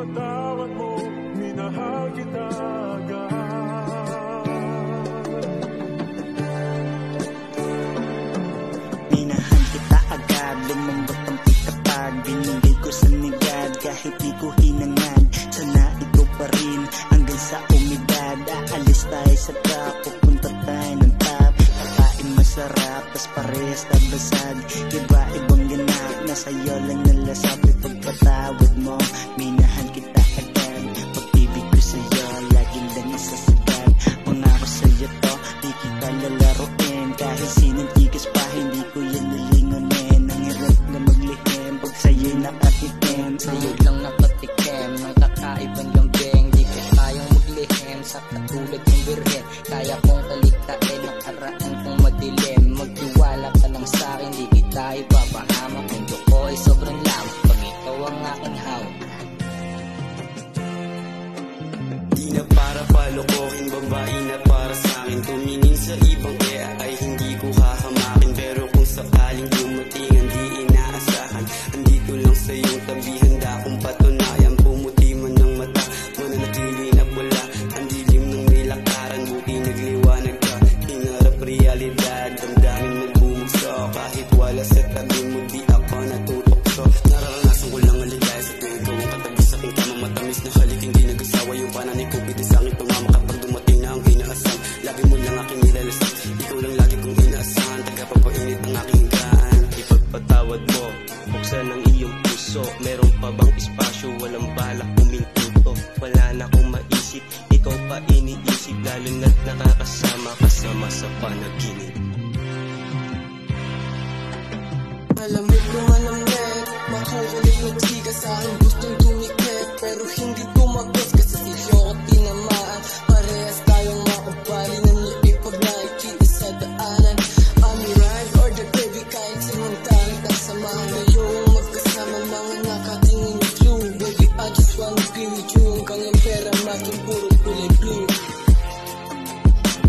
Ipagpatawad mo, minahal kita agad. Minahal kita agad, lumambot ang kapag binigay ko sa nigad. Kahit di ko hinangad, sana ikaw pa rin hanggang sa umidad. Aalis tayo sa top, pupunta tayo ng top. Kakain masarap, tas parehas na basag. Iba-ibang ganap, nasa'yo lang nalasap. Ipagpatawad mo, minahal kita agad. Pag-ibig ko sa'yo, laging lang isasagad. Pangako sa'yo to, di kita lalaroin. Kahit sinong tigas pa, hindi ko yan nalingunin. Ang hirap na maglihim, pag sa'yo'y nakatikim. Sa'yo lang nakatikim, ng kakaibang lambing. Di ko kayang maglihim, sa katulad ng birhen. Kaya kong kaligtain, nakaraan kong madilim. Magtiwala ka lang sa'kin, di kita ipapahamak. Mundo ko ay sobrang lamang, pag ikaw ang aking hawak. Di na para palokohin, babae na para sa'kin. Tumingin sa ibang kaya ay hindi ko hahamakin. Pero kung sakaling dumating ang di inaasahan, andito lang sa iyong tabi, handa kong patunayan. Pumuti man ng mata, mananatili na pula. Ang dilim ng nilakaran, buti nagliwanag ka. Hinarap realidad, damdamin mong bumugso. Kahit wala sa tabi mo, di ako natutokso. Nararanasan ko lang ang ligaya sa tuwing ikaw ang katabi sa aking tamang matamis na halik. Hindi nag-asawa yung pananay ko, pwede sa akin tumama kapag dumating na ang inaasam. Lagi mo lang aking nilalasap, ikaw lang lagi kong inaasahan. Tagapapainit ang aking hinggaan. Ipagpatawad mo, buksan ang iyong puso. Meron pa bang espasyo, walang balak kumintuto. Wala na akong maisip, ikaw pa iniisip. Lalo na't nakakasama kasama sa panaginip. Malamig lumalamig, makukulit magsiga sa akin, gustong tumikip. Pero hindi tumagos kasi sisyo ko tinamaan. Parehas tayong makabali ng lipig pag nakikita sa daanan. I'm ride or the baby, kahit sinuntalit ang samahan. Ngayong magkasama mga nakatingin ng blue. Baby, I just wanna be with you, hanggang yung pera maging puro kulay blue.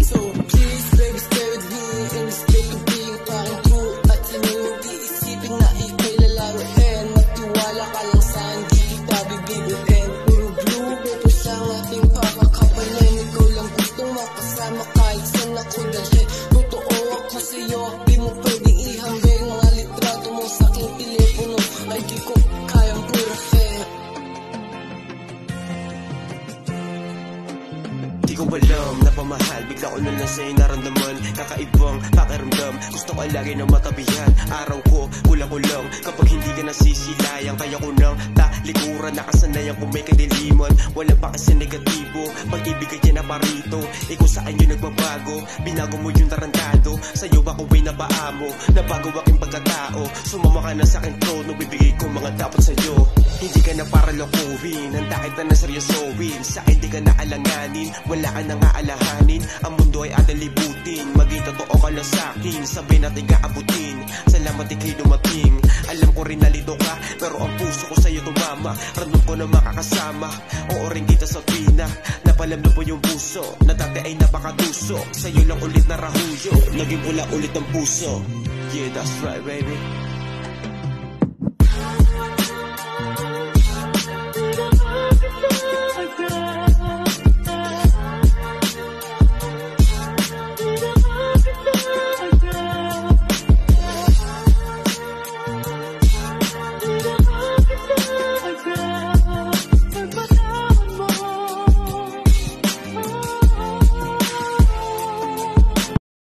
So please baby, stay with me in this state of being parang true. At sa'yo di isipin na ika'y lalaroin. Magtiwala ka lang saan, di kita bibibutin. Puro blue, pero siyang ating pakakapalan. Ikaw lang gustong makasama kahit saan ako dalhin. Totoo ako sa'yo, di mo pwedeng ihambing. Mga litrato mo sa aking telepono ay di ko kayang purahin. Di ko alam na pamahal, bigla ko na lang sa'yo naramdaman. Kakaibang pakiramdam, gusto ko lagi na matabihan. Araw ko, kulang-kulang, kapag hindi ka nasisilayan. Kaya ko nang talikuran, nakasanayan kung may kadiliman. Wala pa kasi negatibo, pag-ibig ka dyan na parito. Ikaw saan yung nagbabago, binago mo yung tarantado. Sa'yo ako ay napaamo, nabago aking pagkatao. Sumama ka na sa'king trono, bibigay ko mga dapat sa'yo. Hindi ka na para lokohin, handa kita na seryosohin. Sa'kin di ka na alanganin, wala ka nang aalahanin. Ang mundo ay ating libutin, maging totoo ka lang sa'kin. Sabay natin kaabutin, salamat ika'y dumating. Alam ko rin nalito ka, pero ang puso ko sa'yo tumama. Random ko na makakasama, oo rin kita sa tuwina. Napalam na po yung puso, na dati ay napakatuso. Sa'yo lang ulit na rahuyo, naging pula ulit ang puso. Yeah, that's right baby.